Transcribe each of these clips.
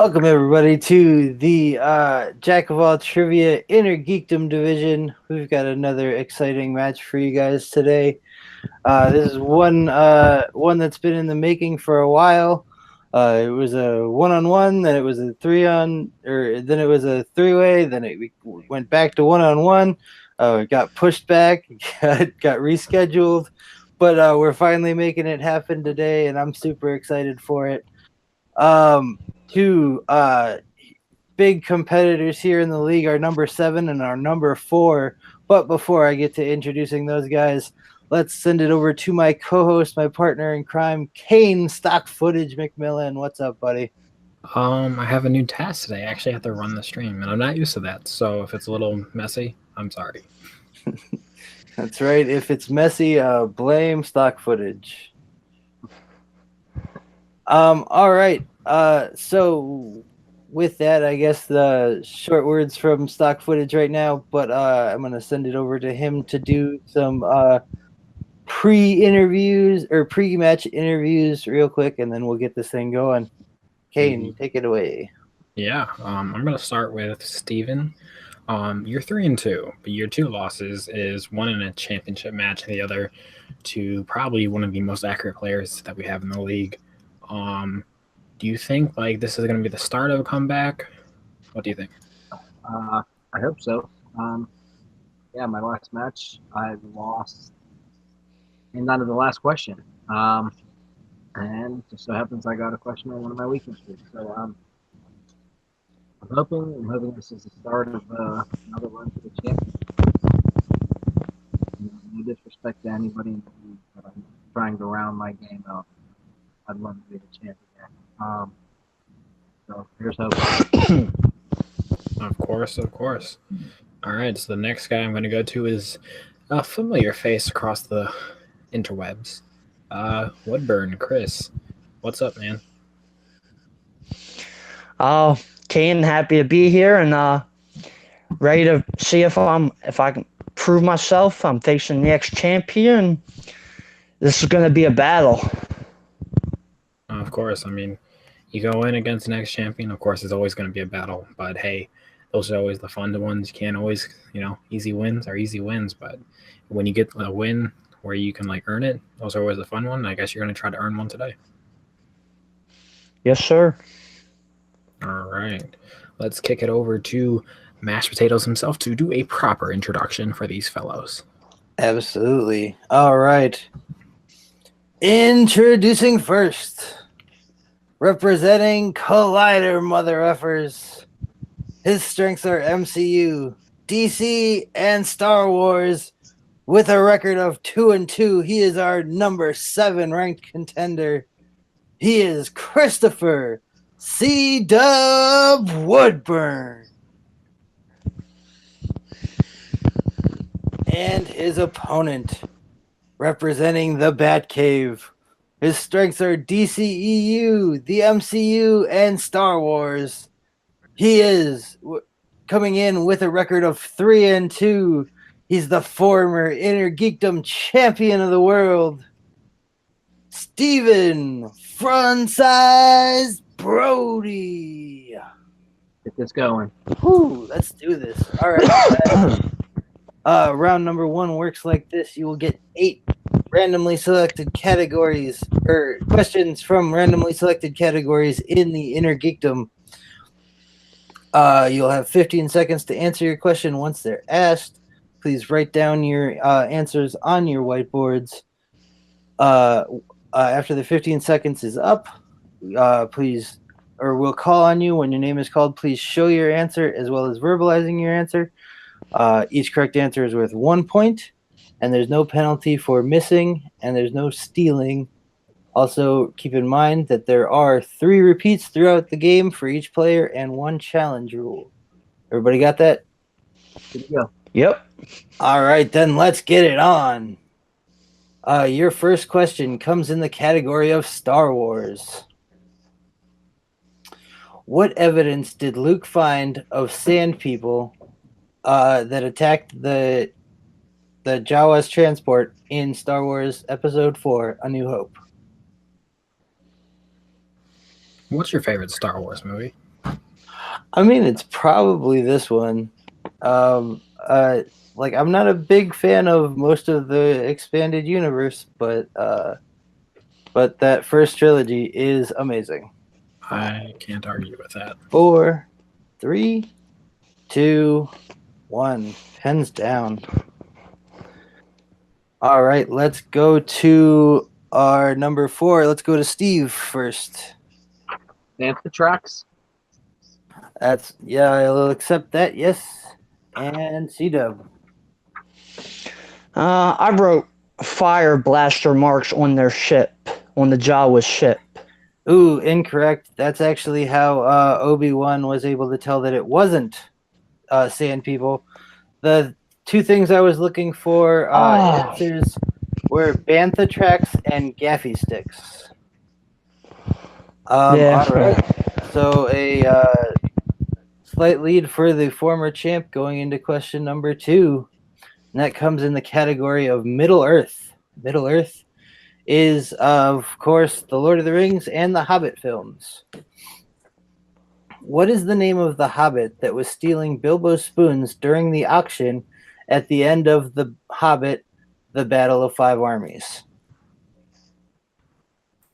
Welcome everybody to the Jack of All Trivia Innergeekdom division. We've got another exciting match for you guys today. This is one that's been in the making for a while. It was a one-on-one, then it was a then it was a three-way, then it went back to one-on-one. It got pushed back, got rescheduled, but we're finally making it happen today, and I'm super excited for it. Two big competitors here in the league are number 7 and our number 4. But before I get to introducing those guys, let's send it over to my co-host, my partner in crime, Kane Stock Footage McMillan. What's up, buddy? I have a new task today. I actually have to run the stream, and I'm not used to that. So if it's a little messy, I'm sorry. That's right. If it's messy, blame Stock Footage. All right. So with that, I guess the short words from Stock Footage right now, but I'm going to send it over to him to do some pre-interviews or pre-match interviews real quick, and then we'll get this thing going. Kane, take it away. Yeah, I'm going to start with Stephen. You're 3-2, but your 2 losses is one in a championship match, and the other to probably one of the most accurate players that we have in the league. Do you think like this is going to be the start of a comeback? What do you think? I hope so. Yeah, my last match, I lost in down to the last question. And just so happens I got a question on one of my weekend streams. So I'm hoping this is the start of another run for the champion. No disrespect to anybody in the league, but I'm trying to round my game out. I'd love to be the champion. So here's hoping. Of course. All right, so the next guy I'm going to go to is a familiar face across the interwebs. Woodburn, Chris. What's up, man? Kane, happy to be here and ready to see if I can prove myself. I'm facing the next champion. This is going to be a battle. Of course, I mean, you go in against the next champion, of course, it's always going to be a battle. But hey, those are always the fun ones. You can't always, easy wins are easy wins. But when you get a win where you can like earn it, those are always the fun one. I guess you're going to try to earn one today. Yes, sir. All right, let's kick it over to Mashed Potatoes himself to do a proper introduction for these fellows. Absolutely. All right. Introducing first, representing Collider Mother Effers. His strengths are MCU, DC, and Star Wars. With a record of 2-2, he is our number 7 ranked contender. He is Christopher C-Dub Woodburn. And his opponent, representing the Batcave. His strengths are DCEU, the MCU, and Star Wars. He is coming in with a record of 3-2. He's the former Innergeekdom Champion of the World, Stephen Frontsize Brody. Get this going. Woo, let's do this. All right. Round number 1 works like this. You will get 8 randomly selected categories or questions from randomly selected categories in the Innergeekdom. You'll have 15 seconds to answer your question once they're asked. Please write down your answers on your whiteboards. After the 15 seconds is up, we'll call on you when your name is called. Please show your answer as well as verbalizing your answer. Each correct answer is worth 1 point, and there's no penalty for missing, and there's no stealing. Also, keep in mind that there are 3 repeats throughout the game for each player and 1 challenge rule. Everybody got that? Good to go. Yep. All right, then let's get it on. Your first question comes in the category of Star Wars. What evidence did Luke find of sand people that attacked the Jawa's transport in Star Wars Episode 4, A New Hope? What's your favorite Star Wars movie? I mean, it's probably this one. Like I'm not a big fan of most of the expanded universe, but that first trilogy is amazing. I can't argue with that. 4, 3, 2, 1. Pens down. All right, let's go to our number 4. Let's go to Steve first. Amphitrix. I'll accept that. Yes. And C-Dub. I wrote fire blaster marks on their ship, on the Jawa ship. Ooh, incorrect. That's actually how Obi-Wan was able to tell that it wasn't sand people. The two things I was looking for answers were Bantha and Gaffy Sticks. Yeah. All right. So a slight lead for the former champ going into question number 2. And that comes in the category of Middle Earth. Middle Earth is, of course, the Lord of the Rings and the Hobbit films. What is the name of the Hobbit that was stealing Bilbo's spoons during the auction at the end of The Hobbit, The Battle of Five Armies?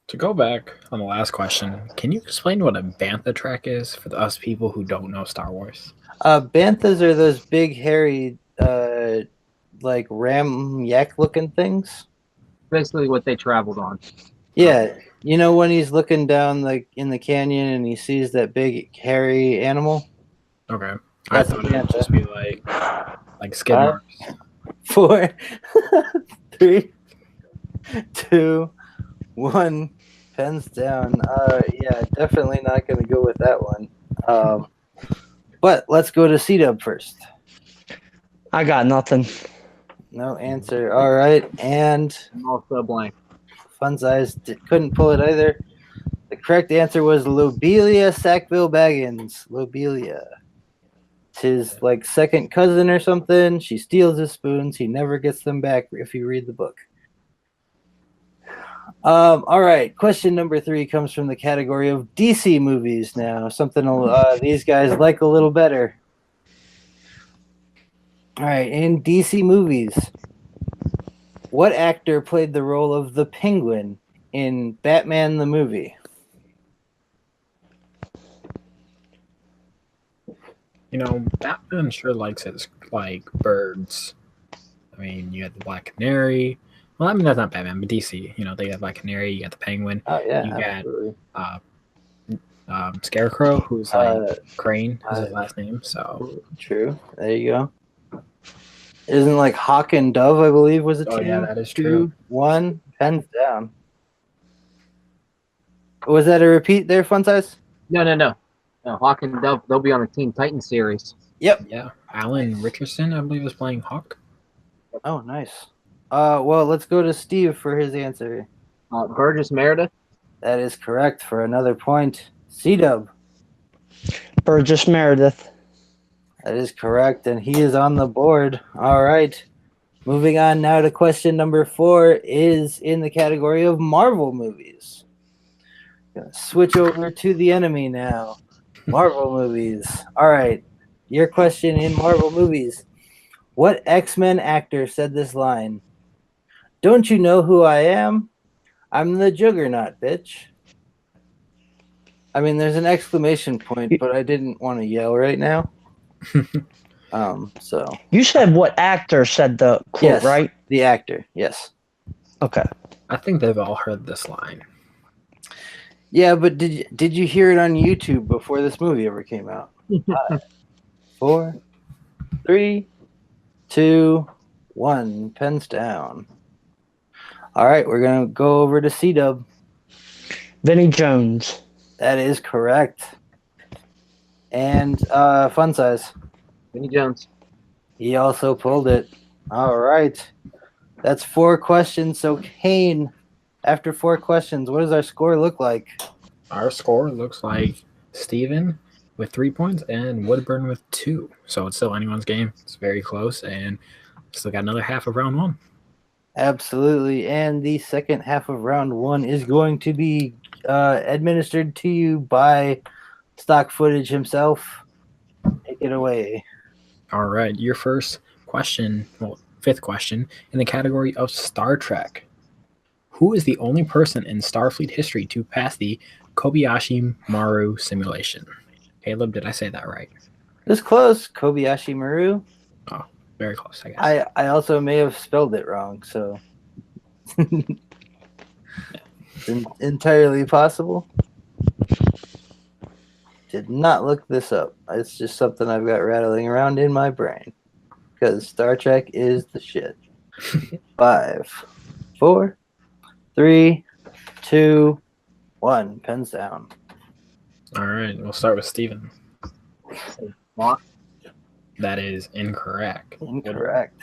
To go back on the last question, can you explain what a Bantha track is for us people who don't know Star Wars? Banthas are those big, hairy, like ram yak looking things. Basically what they traveled on. Yeah, you know when he's looking down like in the canyon and he sees that big hairy animal? Okay. That's I thought it would Bantha. just be like skid marks. 4, 3, 2, 1. Pens down. Yeah, definitely not going to go with that one. But let's go to C-Dub first. I got nothing. No answer. All right, and I'm also blank. Fun's eyes couldn't pull it either. The correct answer was Lobelia Sackville Baggins. Lobelia. It's his like second cousin or something. She steals his spoons. He never gets them back if you read the book. All right. Question number 3 comes from the category of DC movies now. Something these guys like a little better. All right. In DC movies, what actor played the role of the Penguin in Batman the movie? You know, Batman sure likes his birds. I mean, you had the Black Canary. Well, I mean that's not Batman, but DC. You know, they got Black Canary. You got the Penguin. Oh yeah, you absolutely. got Scarecrow, who's Crane is his last name. So true. There you go. Isn't like Hawk and Dove, I believe, was a team? Yeah, that is 2, true. 1, pens down. Was that a repeat there, Fun Size? No. Hawk and Dove, they'll be on the Teen Titans series. Yep. Yeah, Alan Richardson, I believe, is playing Hawk. Oh, nice. Well, let's go to Steve for his answer. Burgess Meredith. That is correct for another point. C-Dub. Burgess Meredith. That is correct, and he is on the board. All right. Moving on now to question number 4 is in the category of Marvel movies. Gonna switch over to the enemy now. Marvel movies. All right. Your question in Marvel movies. What X-Men actor said this line? Don't you know who I am? I'm the Juggernaut, bitch. I mean, there's an exclamation point, but I didn't want to yell right now. So. You said what actor said the quote, Yes, right? The actor, yes. Okay. I think they've all heard this line. Yeah, but did you hear it on YouTube before this movie ever came out? 5, 4, 3, 2, 1. Pens down. All right, we're gonna go over to C-Dub. Vinnie Jones. That is correct. And Fun Size. Vinnie Jones. He also pulled it. All right. That's 4 questions. So Kane, after 4 questions, what does our score look like? Our score looks like Steven with 3 points and Woodburn with 2. So it's still anyone's game. It's very close, and still got another half of round 1. Absolutely. And the second half of round 1 is going to be administered to you by stock footage himself. Take it away. All right, your first question, well, fifth question in the category of Star Trek. Who is the only person in Starfleet history to pass the Kobayashi Maru simulation? Caleb, did I say that right? It was close. Kobayashi Maru. Oh, very close, I guess. I also may have spelled it wrong, so it's entirely possible. Did not look this up. It's just something I've got rattling around in my brain because Star Trek is the shit. 5, 4, 3, 2, 1. Pens down. All right, we'll start with Stephen. Spock. That is incorrect. Incorrect.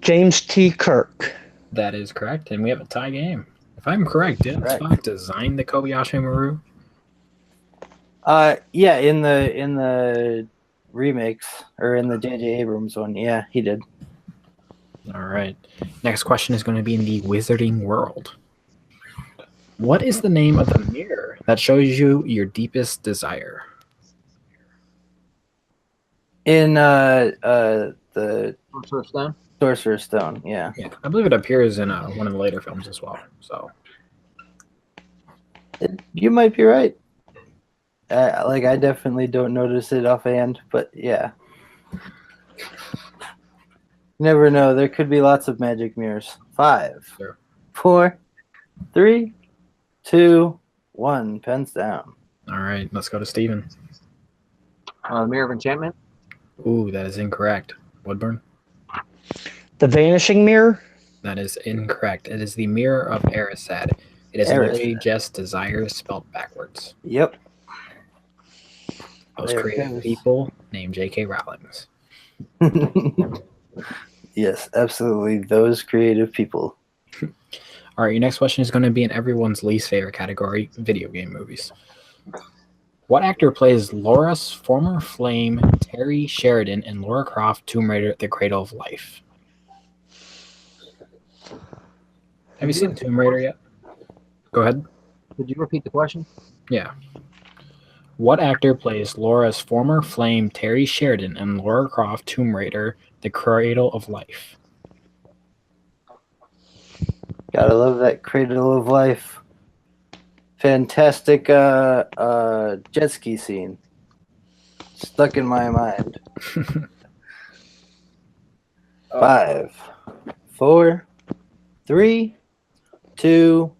James T. Kirk. That is correct, and we have a tie game. If I'm correct, didn't Spock design the Kobayashi Maru? Yeah, in the remakes or in the J.J. Abrams one, yeah, he did. All right. Next question is going to be in the wizarding world. What is the name of the mirror that shows you your deepest desire? In the Sorcerer's Stone. Sorcerer's Stone, yeah. Yeah, I believe it appears in one of the later films as well. So You might be right. I definitely don't notice it offhand, but yeah. Never know. There could be lots of magic mirrors. 5, Sure. 4, 3, 2, 1. Pens down. All right, let's go to Stephen. Mirror of Enchantment. Ooh, that is incorrect. Woodburn? The Vanishing Mirror. That is incorrect. It is the Mirror of Erised. It is Erised. literally just desire spelled backwards. Yep. Those There it creative goes. people named J.K. Rowling's. Yes, absolutely. Those creative people. All right, your next question is going to be in everyone's least favorite category, video game movies. What actor plays Laura's former flame, Terry Sheridan, in Lara Croft Tomb Raider, The Cradle of Life? Have you seen Tomb Raider yet? Go ahead. Could you repeat the question? Yeah. What actor plays Laura's former flame, Terry Sheridan, in Lara Croft Tomb Raider, The Cradle of Life? Gotta love that Cradle of Life. Fantastic jet ski scene. Stuck in my mind. 5, 4, 3, 2,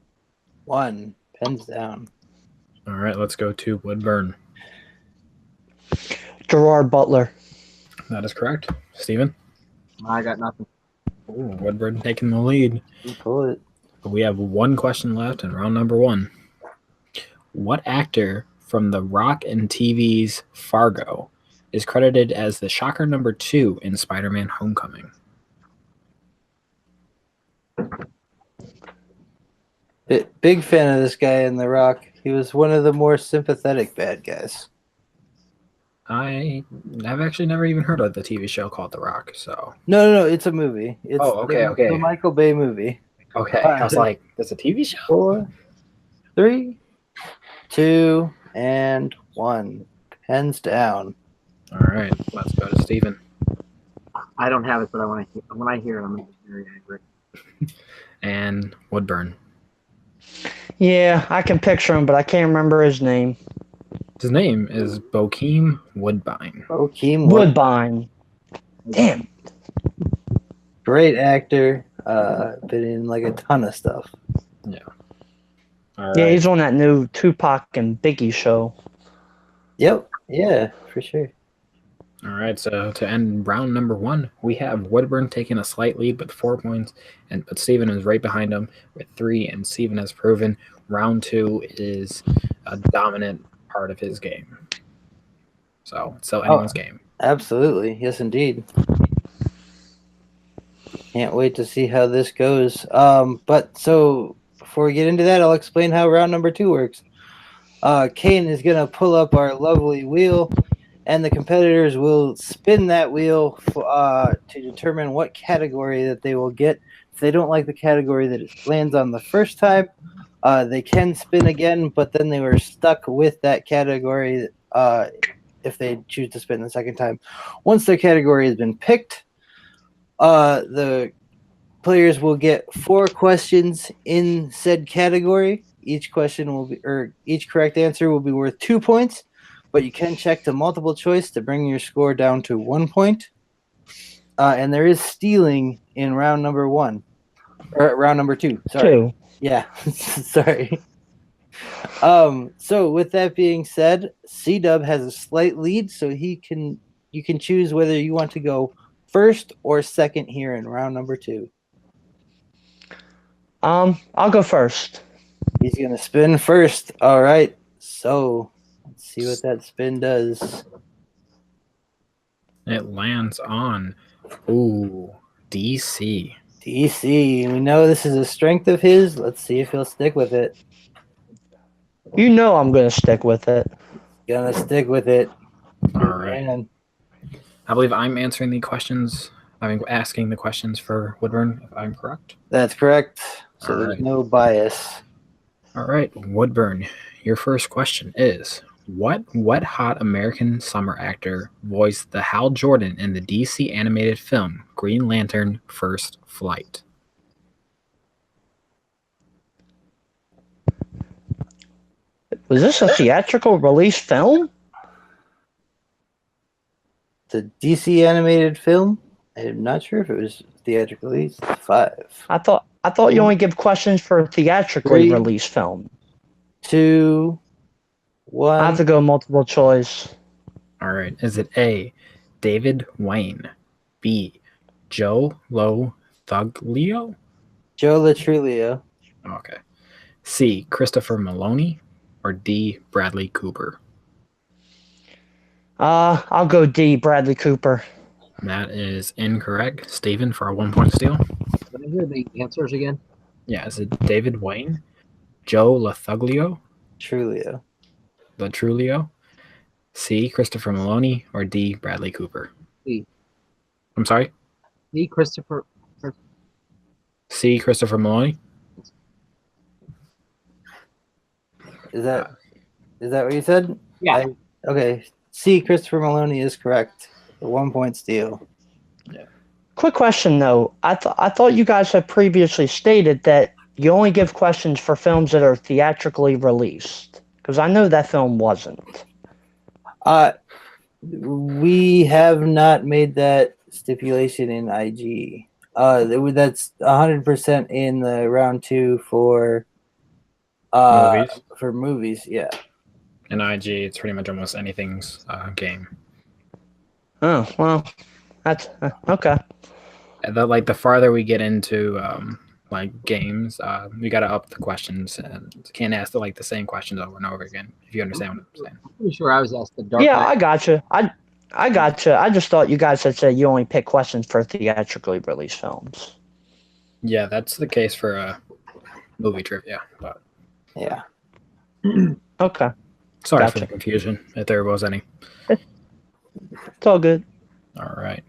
1. Pens down. All right, let's go to Woodburn. Gerard Butler. That is correct. Stephen? I got nothing. Ooh, Woodburn taking the lead. You pull it. We have one question left in round number 1. What actor from The Rock and TV's Fargo is credited as the Shocker number 2 in Spider-Man Homecoming? Big fan of this guy in The Rock. He was one of the more sympathetic bad guys. I have actually never even heard of the TV show called The Rock, so... No, it's a movie. It's okay. the Michael Bay movie. Okay, I was like, that's a TV show? 4, 3, 2, and 1. Pens down. All right, let's go to Stephen. I don't have it, but when I hear it, I'm very angry. And Woodburn. Yeah, I can picture him, but I can't remember his name. His name is Bokeem Woodbine. Bokeem Woodbine. Damn. Great actor. Been in like a ton of stuff. Yeah. All right. Yeah, he's on that new Tupac and Biggie show. Yep. Yeah, for sure. All right, so to end round number 1, we have Woodburn taking a slight lead with 4 points, but Stephen is right behind him with 3, and Stephen has proven round 2 is a dominant part of his game. So it's still anyone's game. Absolutely. Yes, indeed. Can't wait to see how this goes. But so before we get into that, I'll explain how round number 2 works. Kane is going to pull up our lovely wheel, and the competitors will spin that wheel to determine what category that they will get. If they don't like the category that it lands on the first time, They can spin again, but then they were stuck with that category if they choose to spin the second time. Once their category has been picked, the players will get 4 questions in said category. Each question will be, or each correct answer will be worth 2 points, but you can check to multiple choice to bring your score down to 1 point. And there is stealing in round number 1, or round number 2. Sorry. 2. Yeah, sorry. So with that being said, C-Dub has a slight lead, so you can choose whether you want to go first or second here in round number 2. I'll go first. He's gonna spin first. All right. So let's see what that spin does. It lands on DC. DC. We know this is a strength of his. Let's see if he'll stick with it. You know I'm gonna stick with it. Gonna stick with it. All right. Man. I believe I'm answering the questions. Asking the questions for Woodburn, if I'm correct. That's correct. So All there's right. no bias. All right, Woodburn, your first question is, what hot American summer actor voiced the Hal Jordan in the DC animated film Green Lantern First Flight? Was this a theatrical release film? The DC animated film. I'm not sure if it was theatrical release. 5. I thought you only give questions for a theatrically 3, released film. 2, 1. I have to go multiple choice. All right, is it A, David Wayne, B, Joe Lothuglio? Joe Latrulio. Okay. C, Christopher Maloney, or D, Bradley Cooper? I'll go D, Bradley Cooper. That is incorrect. Stephen, for a 1-point steal. Can I hear the answers again? Yeah, is it David Wayne, Joe Lothuglio, Trulio. Latrulio, C, Christopher Maloney, or D, Bradley Cooper? C. I'm sorry? C, Christopher. C, Christopher Maloney? Is that what you said? Yeah. Okay. C, Christopher Maloney is correct. The 1-point steal. Quick question though. I thought you guys had previously stated that you only give questions for films that are theatrically released. Because I know that film wasn't. We have not made that stipulation in IG. That's 100% in the round 2 for Movies. For movies, yeah. In IG, it's pretty much almost anything's game. Oh, well, that's okay. And the farther we get into games, we got to up the questions and can't ask the same questions over and over again. If you understand what I'm saying. I'm pretty sure I was asked the Dark Yeah, Knight. I gotcha. I gotcha. I just thought you guys had said you only pick questions for theatrically released films. Yeah, that's the case for movie trivia. But Yeah. Okay. sorry Gotcha. for the confusion, if there was any. It's all good. All right.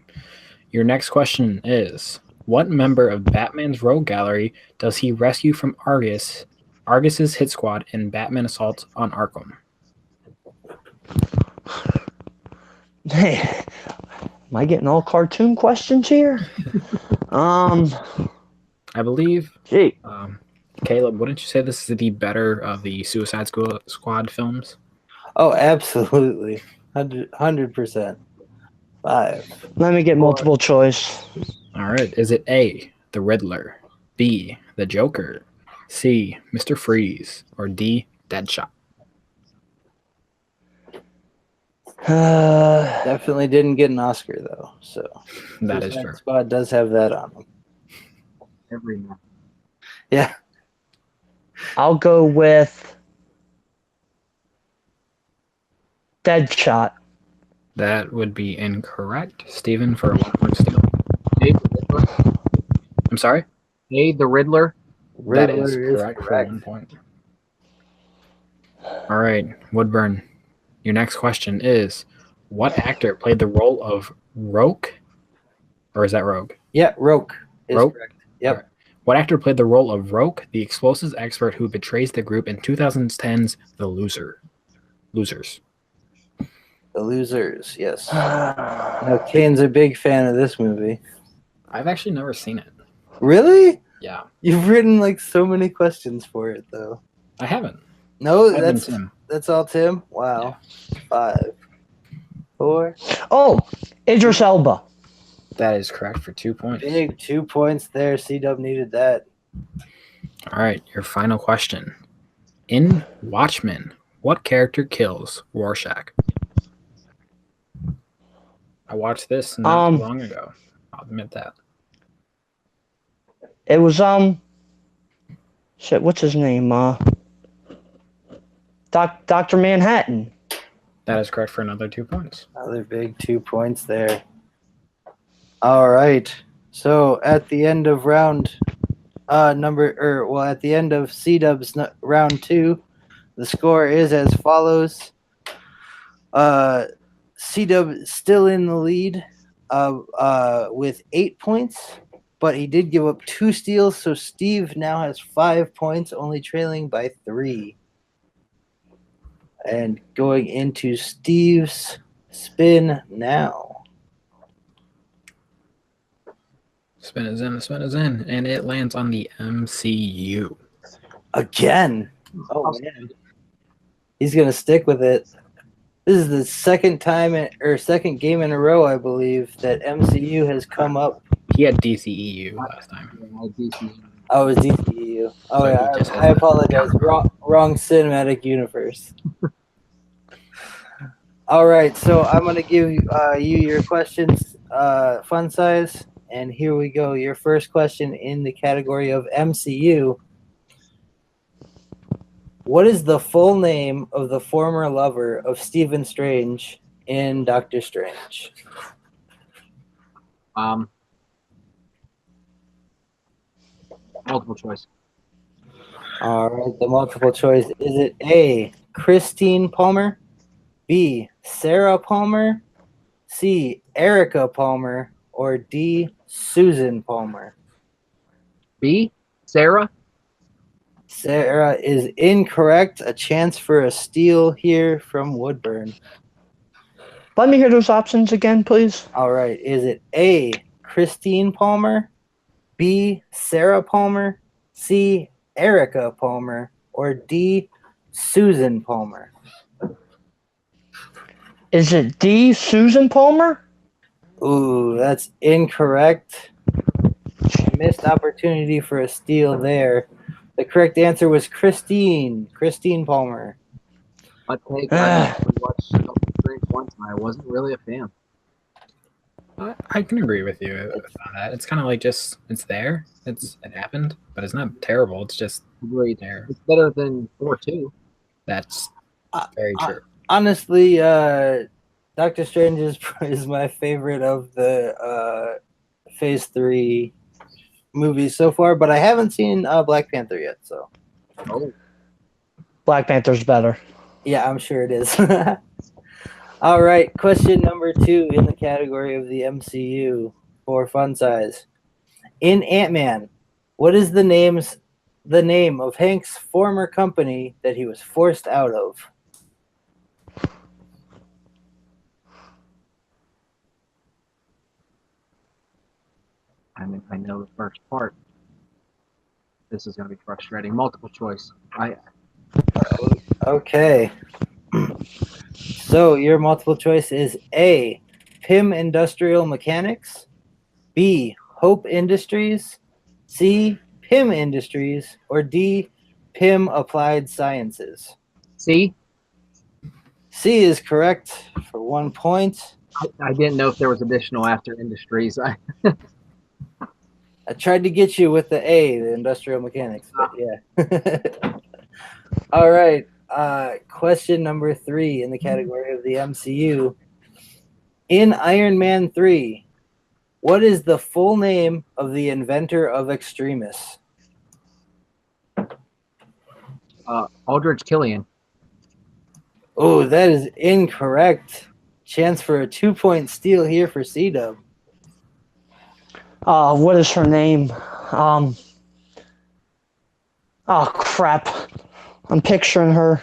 Your next question is, what member of Batman's rogue gallery does he rescue from Argus's hit squad in Batman Assault on Arkham? Hey, am I getting all cartoon questions here? I believe, Gee. Caleb, wouldn't you say this is the better of the Suicide Squad films? Oh, absolutely. 100%. 5. Let me get multiple choice. All right. Is it A, the Riddler, B, the Joker, C, Mr. Freeze, or D, Deadshot? Definitely didn't get an Oscar though. So That is Suicide true. Squad does have that on them. Every year. Yeah. I'll go with Deadshot. That would be incorrect. Stephen, for a 1-point steal. A, the Riddler. I'm sorry? A, the Riddler. That is Riddler correct for 1 point. All right, Woodburn. Your next question is, what actor played the role of Roke? Or is that Rogue? Yeah, Roke is Roke? correct. Yep. What actor played the role of Roke, the explosives expert who betrays the group in 2010's The Losers? The Losers, yes. Now, Kane's a big fan of this movie. I've actually never seen it. Really? Yeah. You've written like so many questions for it, though. I haven't. No, I've been Tim. that's all Tim? Wow. Yeah. 5, 4. Oh, Idris Elba. That is correct for 2 points. Big 2 points there. C-Dub needed that. All right, your final question. In Watchmen, what character kills Rorschach? I watched this not too long ago. I'll admit that. It was shit, what's his name? Dr. Manhattan. That is correct for another 2 points. Another big 2 points there. All right. So at the end of round at the end of C-Dub's round 2, the score is as follows. C-Dub still in the lead with 8 points, but he did give up 2 steals, so Steve now has 5 points, only trailing by 3. And going into Steve's spin now. Spin is in, and it lands on the MCU. Again. Oh, man. He's going to stick with it. This is the second game in a row, I believe, that MCU has come up. He had DCEU last time. Oh, it was DCEU. Oh, So yeah. he just I apologize. Wrong cinematic universe. All right. So I'm going to give you your questions, fun size. And here we go. Your first question in the category of MCU. What is the full name of the former lover of Stephen Strange in Doctor Strange? Multiple choice. All right, the multiple choice. Is it A, Christine Palmer, B, Sarah Palmer, C, Erica Palmer, or D, Susan Palmer? B, Sarah. Sarah is incorrect. A chance for a steal here from Woodburn. Let me hear those options again, please. All right. Is it A, Christine Palmer, B, Sarah Palmer, C, Erica Palmer, or D, Susan Palmer? Is it D, Susan Palmer? Ooh, that's incorrect. Missed opportunity for a steal there. The correct answer was Christine Palmer. I watched Doctor Strange once, and I wasn't really a fan. I can agree with you on that. It's kind of like just it's there. It happened, but it's not terrible. It's just Great. there. It's better than 4-2. That's very true. Honestly, Doctor Strange is my favorite of the Phase 3 movies so far, but I haven't seen Black Panther yet. So, Black Panther's better. yeah, I'm sure it is. All right, question number 2 in the category of the MCU for fun size. In Ant-Man, what is the name of Hank's former company that he was forced out of? I know the first part. This is going to be frustrating. Multiple choice. Okay. So your multiple choice is A, Pym Industrial Mechanics, B, Hope Industries, C, Pym Industries, or D, Pym Applied Sciences? C. C is correct for 1 point. I didn't know if there was additional after industries. I tried to get you with the A, the Industrial Mechanics, but yeah. All right. Question number 3 in the category of the MCU. In Iron Man 3, what is the full name of the inventor of Extremis? Aldrich Killian. Oh, that is incorrect. Chance for a 2-point steal here for C-Dub. What is her name? Oh crap! I'm picturing her.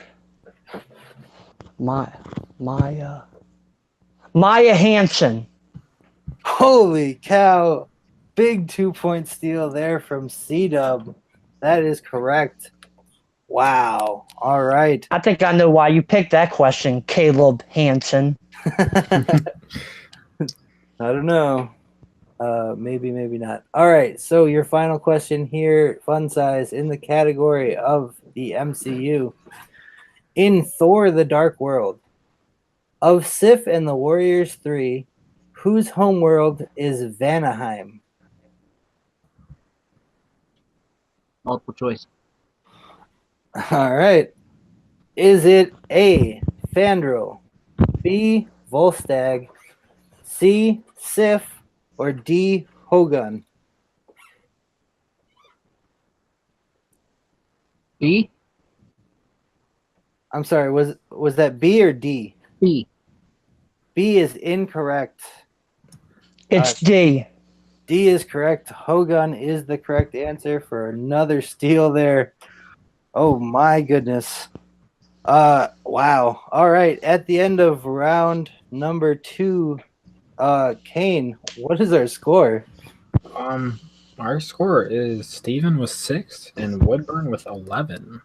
Maya Hansen. Holy cow! Big 2-point steal there from C-Dub. That is correct. Wow. All right. I think I know why you picked that question, Caleb Hansen. I don't know. Maybe, maybe not. All right. So your final question here, fun size, in the category of the MCU. In Thor: The Dark World, of Sif and the Warriors 3, whose homeworld is Vanaheim? Multiple choice. All right. Is it A, Fandral, B, Volstagg, C, Sif, or D, Hogun? B. I'm sorry, was that B or D? B. B is incorrect. It's D. D is correct. Hogun is the correct answer for another steal there. Oh my goodness. Wow. All right. At the end of round number 2, Kane, what is our score? Our score is Steven with 6 and Woodburn with 11.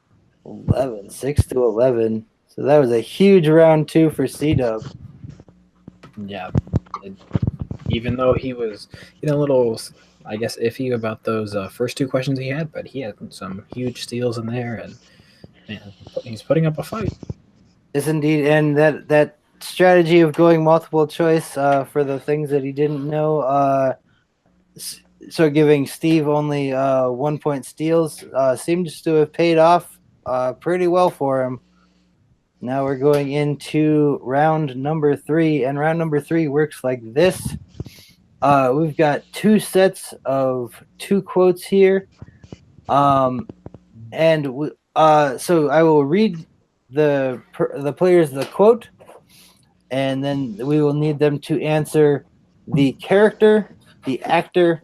11, 6-11. So that was a huge round 2 for C-Dub. Yeah. Even though he was a little, I guess, iffy about those first 2 questions he had, but he had some huge steals in there, and man, he's putting up a fight. Yes, indeed. And that strategy of going multiple choice for the things that he didn't know, so giving Steve only 1-point steals seems to have paid off pretty well for him. Now we're going into round number 3, and round number 3 works like this. We've got 2 sets of 2 quotes here, so I will read the players the quote, and then we will need them to answer the character, the actor,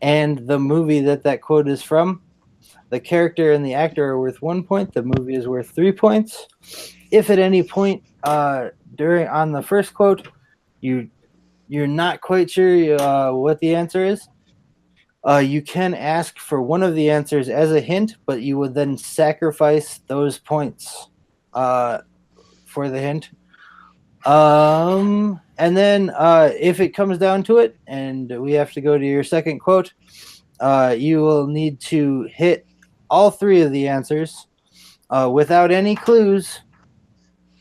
and the movie that quote is from. The character and the actor are worth 1 point. The movie is worth 3 points. If at any point on the first quote you're not quite sure what the answer is, you can ask for one of the answers as a hint, but you would then sacrifice those points for the hint. And then if it comes down to it and we have to go to your second quote, you will need to hit all 3 of the answers without any clues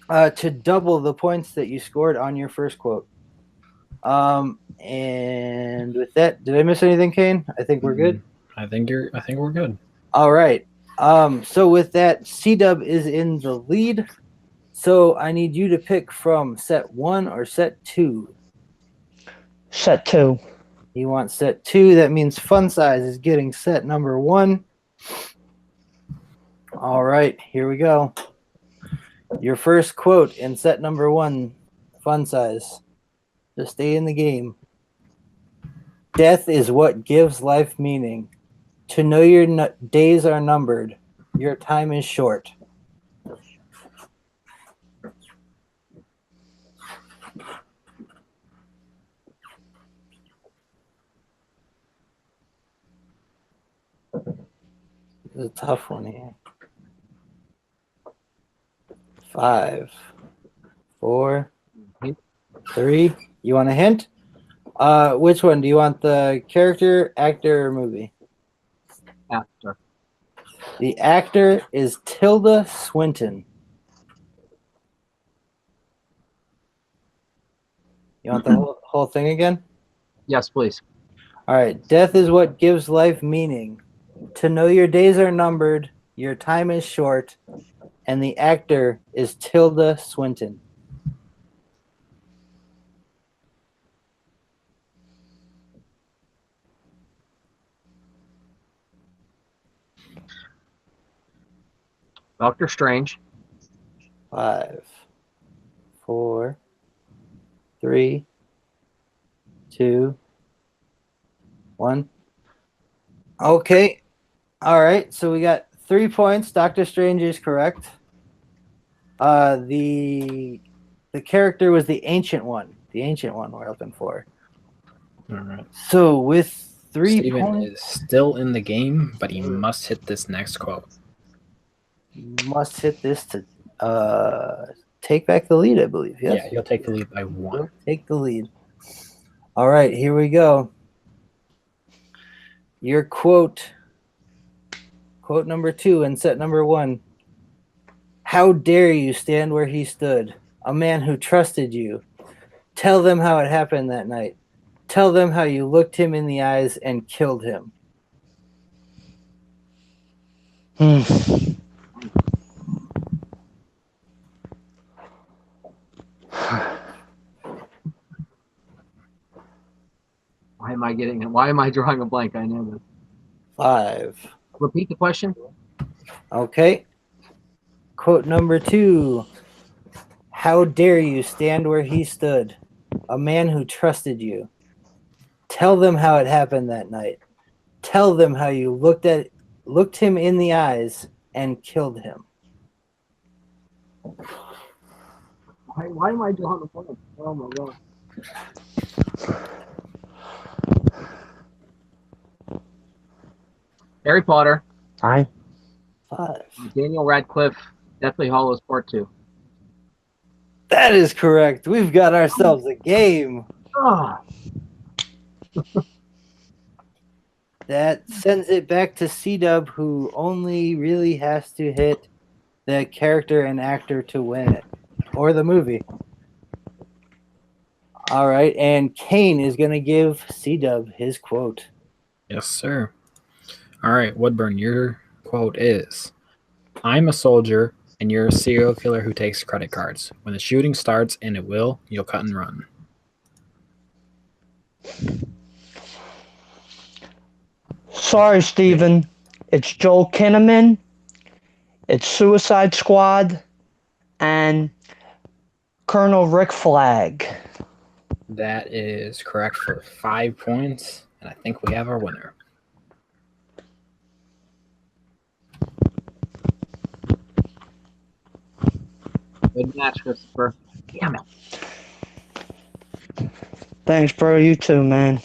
to double the points that you scored on your first quote. And with that, did I miss anything, Kane? I think we're good. I think we're good. All right. So with that, C-Dub is in the lead. So I need you to pick from set 1 or set 2. Set 2. You want set 2. That means Fun Size is getting set number 1. All right, here we go. Your first quote in set number 1, Fun Size. To stay in the game. Death is what gives life meaning. To know your days are numbered, your time is short. This is a tough one here. 5, 4, 3. You want a hint? Which one? Do you want the character, actor, or movie? Actor. The actor is Tilda Swinton. You want the whole thing again? Yes, please. All right. Death is what gives life meaning. To know your days are numbered, your time is short, and the actor is Tilda Swinton. Doctor Strange. 5, 4, 3, 2, 1. Okay. All right. So we got 3 points. Doctor Strange is correct. The character was the Ancient One. The Ancient One we're looking for. All right. So with 3 Steven points, is still in the game, but he must hit this next quote. must hit this to take back the lead, I believe. Yes? Yeah, he'll take the lead by 1. He'll take the lead. All right, here we go. Your quote number 2 and set number 1. How dare you stand where he stood, a man who trusted you. Tell them how it happened that night. Tell them how you looked him in the eyes and killed him. Why am I drawing a blank? I know this. 5. Repeat the question. Okay. Quote number 2. How dare you stand where he stood, a man who trusted you. Tell them how it happened that night. Tell them how you looked him in the eyes and killed him. Why am I drawing a blank? Oh my god. Harry Potter. 5. Daniel Radcliffe. Deathly Hallows Part 2. That is correct. We've got ourselves a game. Ah. That sends it back to C-Dub, who only really has to hit the character and actor to win it, or the movie. All right, and Kane is going to give C-Dub his quote. Yes, sir. All right, Woodburn, your quote is, I'm a soldier, and you're a serial killer who takes credit cards. When the shooting starts, and it will, you'll cut and run. Sorry, Steven. It's Joel Kinnaman. It's Suicide Squad. And Colonel Rick Flag. That is correct for 5 points, and I think we have our winner. Good match, Christopher. Damn it. Thanks, bro. You too, man.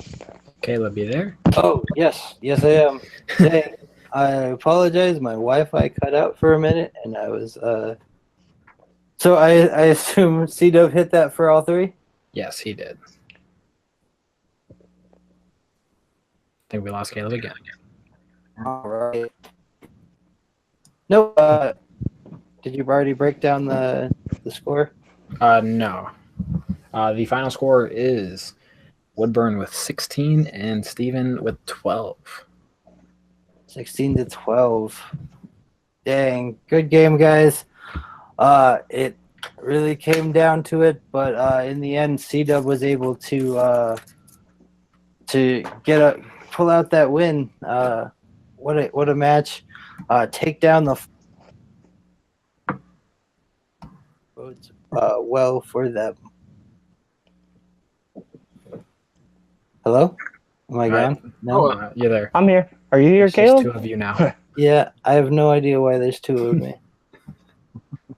Caleb, you there? Oh, yes. Yes, I am. Hey, I apologize. My Wi-Fi cut out for a minute, and I was... So I assume C-Dub hit that for all 3? Yes, he did. I think we lost Caleb again. All right. No, did you already break down the score? No. The final score is Woodburn with 16 and Steven with 12. 16-12. Dang, good game, guys. It really came down to it, but in the end, C-Dub was able to pull out that win. What a match! Take down the well for them. Hello? Am I gone? No. You're there. I'm here. Are you here, There's just Caleb? 2 of you now. Yeah, I have no idea why there's 2 of me.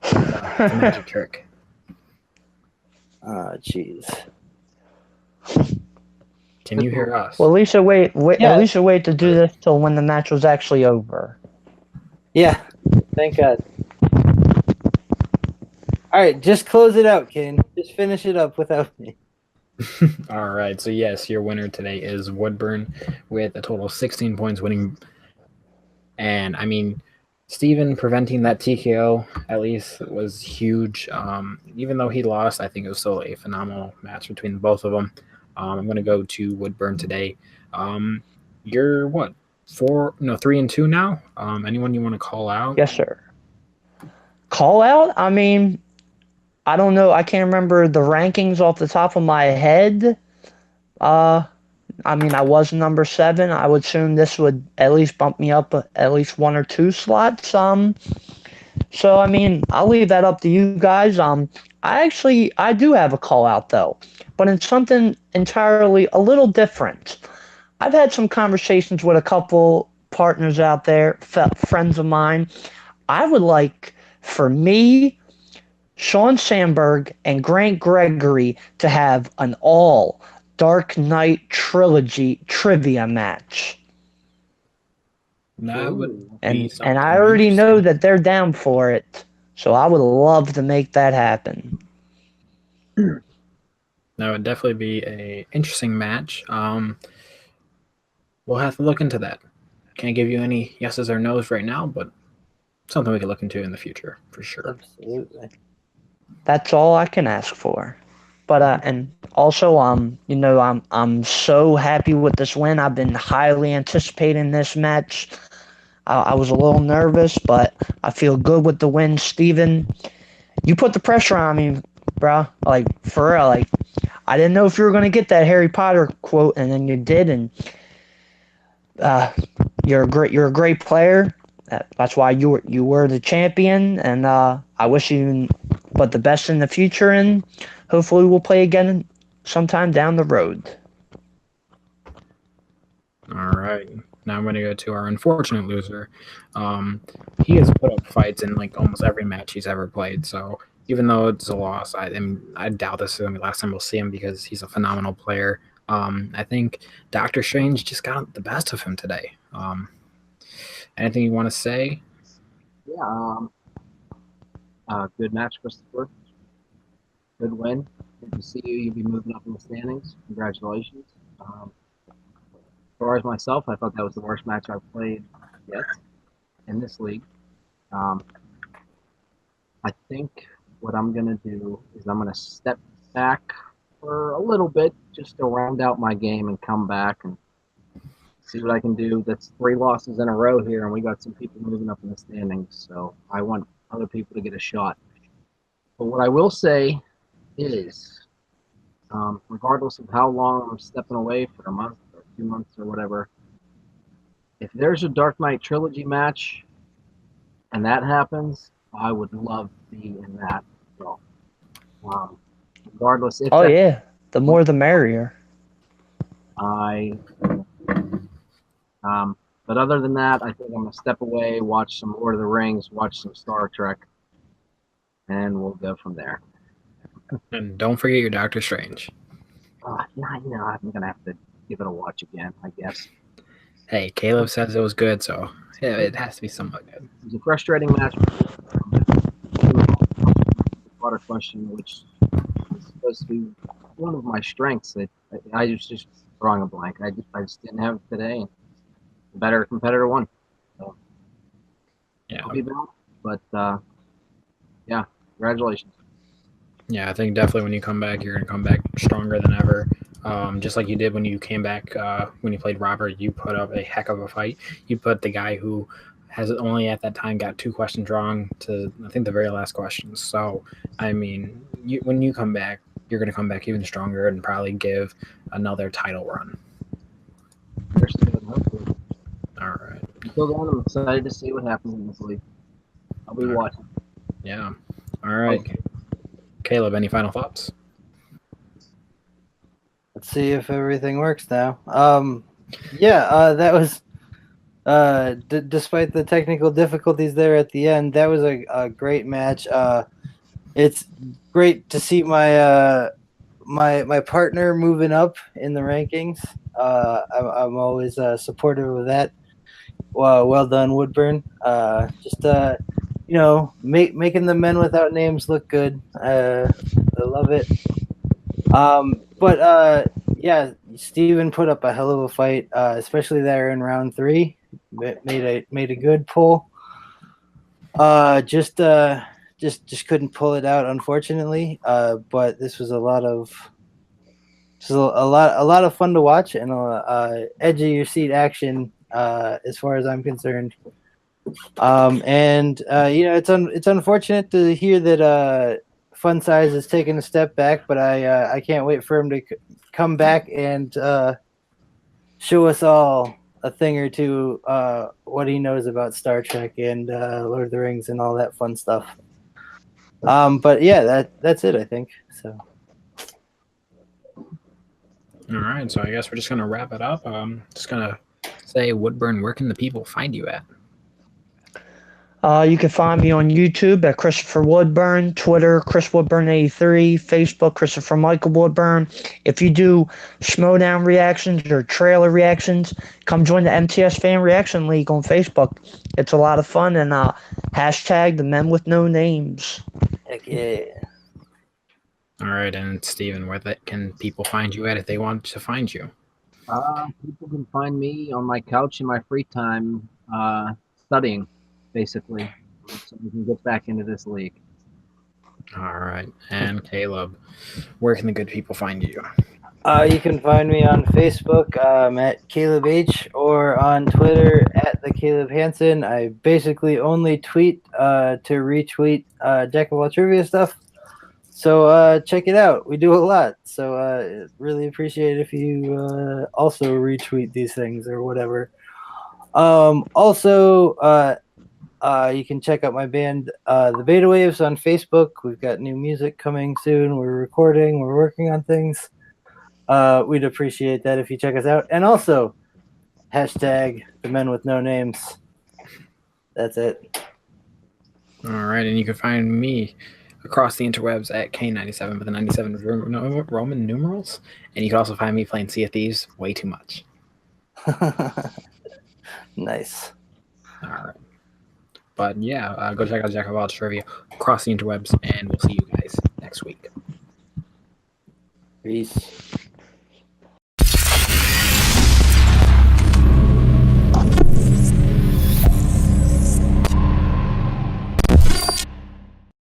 It's a magic trick. Jeez. Can you hear us? Well, at least you wait. Yeah. At least you wait to do this till when the match was actually over. Yeah, thank God. All right, just close it out, Kane. Just finish it up without me. All right. So, yes, your winner today is Woodburn with a total of 16 points winning. And, I mean, Steven preventing that TKO, at least, was huge. Even though he lost, I think it was still a phenomenal match between both of them. I'm going to go to Woodburn today. You're what? 3-2 now? Anyone you want to call out? Yes, sir. Call out? I mean, I don't know. I can't remember the rankings off the top of my head. I mean, I was number 7. I would assume this would at least bump me up at least 1 or 2 slots. So I mean, I'll leave that up to you guys. I do have a call out though, but it's something entirely a little different. I've had some conversations with a couple partners out there, friends of mine, I would like, for me, Sean Sandberg and Grant Gregory to have an all Dark Knight Trilogy trivia match. That would be And something I already know interesting. that they're down for it. So I would love to make that happen. That would definitely be a interesting match. We'll have to look into that. Can't give you any yeses or nos right now, but something we can look into in the future for sure. Absolutely. That's all I can ask for. But and also I'm so happy with this win. I've been highly anticipating this match. I was a little nervous, but I feel good with the win, Steven. You put the pressure on me, bro. Like, for real. Like, I didn't know if you were gonna get that Harry Potter quote, and then you did. And you're a great player. That's why you were the champion. And I wish you but the best in the future. And hopefully we'll play again sometime down the road. All right. Now I'm going to go to our unfortunate loser. He has put up fights in like almost every match he's ever played. So even though it's a loss, I doubt this is going to be the last time we'll see him because he's a phenomenal player. I think Doctor Strange just got the best of him today. Anything you want to say? Yeah. Good match, Christopher. Good win. Good to see you. You'll be moving up in the standings. Congratulations. As far as myself, I thought that was the worst match I've played yet in this league. I think what I'm going to do is I'm going to step back for a little bit just to round out my game and come back and see what I can do. That's 3 losses in a row here, and we got some people moving up in the standings, so I want other people to get a shot. But what I will say is, regardless of how long I'm stepping away for a month or 2 months or whatever, if there's a Dark Knight Trilogy match and that happens, I would love to be in that. So, regardless if The more the merrier. But other than that, I think I'm gonna step away, watch some Lord of the Rings, watch some Star Trek, and we'll go from there. And don't forget your Doctor Strange. Yeah, I'm gonna have to give it a watch again, I guess. Hey, Caleb says it was good, so yeah, it has to be somewhat good. It was a frustrating match. Water question, which is supposed to be one of my strengths. I just drawing a blank. I just didn't have it today. The better competitor won. So Yeah, I'll be back. But yeah, congratulations. Yeah, I think definitely when you come back, you're going to come back stronger than ever. Just like you did when you came back, when you played Robert, you put up a heck of a fight. You put the guy who has only at that time got 2 questions wrong to, I think, the very last question. So, I mean, when you come back, you're going to come back even stronger and probably give another title run. Hopefully. All right. Until then, I'm excited to see what happens in this league. I'll be watching. Yeah. All right. Okay. Caleb, any final thoughts? Let's see if everything works now. That was despite the technical difficulties there at the end, that was a great match. It's great to see my my partner moving up in the rankings. I'm always supportive of that. Well done, Woodburn. Making the men without names look good. I love it. Steven put up a hell of a fight, especially there in round 3. Made a good pull. Just couldn't pull it out, unfortunately. But this was a lot of fun to watch and edge of your seat action, as far as I'm concerned. It's unfortunate to hear that Fun Size is taking a step back, but I can't wait for him to come back and show us all a thing or two what he knows about Star Trek and Lord of the Rings and all that fun stuff. But yeah, that's it, I think. So. All right, so I guess we're just gonna wrap it up. Just gonna say, Woodburn, where can the people find you at? You can find me on YouTube at Christopher Woodburn, Twitter, Chris Woodburn83, Facebook, Christopher Michael Woodburn. If you do Schmodown reactions or trailer reactions, come join the MTS Fan Reaction League on Facebook. It's a lot of fun, and hashtag the men with no names. Heck yeah. All right, and Steven, where can people find you at if they want to find you? People can find me on my couch in my free time, studying, basically, so we can get back into this league. All right, and Caleb, where can the good people find you? You can find me on Facebook at Caleb H, or on Twitter at the Caleb Hansen. I basically only tweet to retweet Jack of all trivia stuff. So check it out. We do a lot. So really appreciate it if you also retweet these things or whatever. Also, you can check out my band, The Beta Waves, on Facebook. We've got new music coming soon. We're recording. We're working on things. We'd appreciate that if you check us out. And also, hashtag the men with no names. That's it. All right, and you can find me across the interwebs at K97 with the 97 Roman numerals. And you can also find me playing Sea of Thieves way too much. Nice. All right. But yeah, go check out Jack of all trivia across the interwebs, and we'll see you guys next week. Peace.